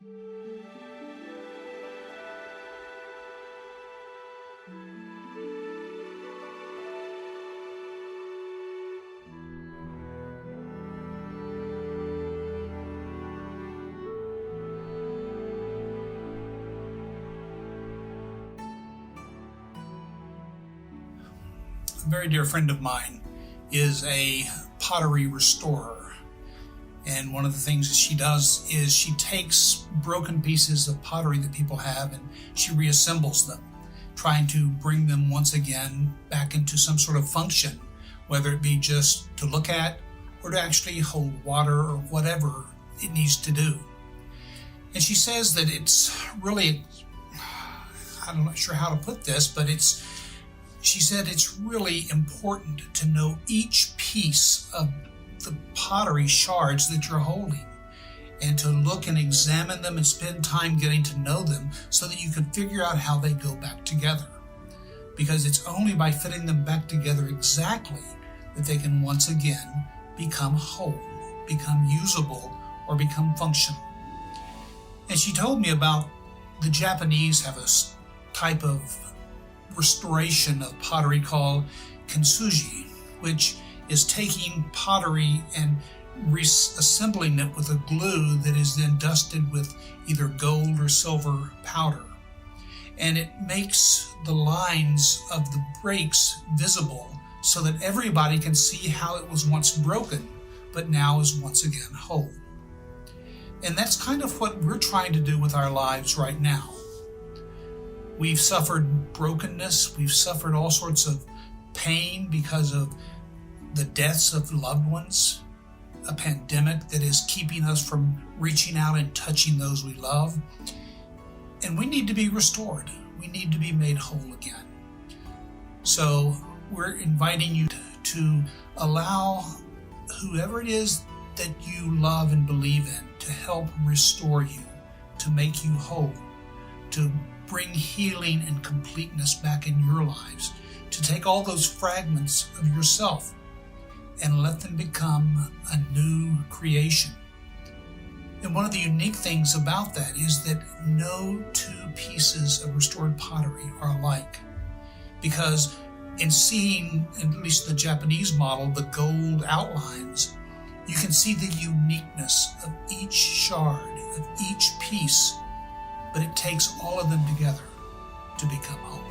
A very dear friend of mine is a pottery restorer. And one of the things that she does is she takes broken pieces of pottery that people have and she reassembles them, trying to bring them once again back into some sort of function, whether it be just to look at or to actually hold water or whatever it needs to do. And she says that it's really, I'm not sure how to put this, but she said it's really important to know each piece of the pottery shards that you're holding and to look and examine them and spend time getting to know them so that you can figure out how they go back together. Because it's only by fitting them back together exactly that they can once again become whole, become usable, or become functional. And she told me about the Japanese have a type of restoration of pottery called kintsugi, which is taking pottery and reassembling it with a glue that is then dusted with either gold or silver powder. And it makes the lines of the breaks visible so that everybody can see how it was once broken, but now is once again whole. And that's kind of what we're trying to do with our lives right now. We've suffered brokenness, we've suffered all sorts of pain because of the deaths of loved ones, a pandemic that is keeping us from reaching out and touching those we love. And we need to be restored. We need to be made whole again. So we're inviting you to allow whoever it is that you love and believe in to help restore you, to make you whole, to bring healing and completeness back in your lives, to take all those fragments of yourself and let them become a new creation. And one of the unique things about that is that no two pieces of restored pottery are alike. Because in seeing, at least the Japanese model, the gold outlines, you can see the uniqueness of each shard, of each piece, but it takes all of them together to become whole.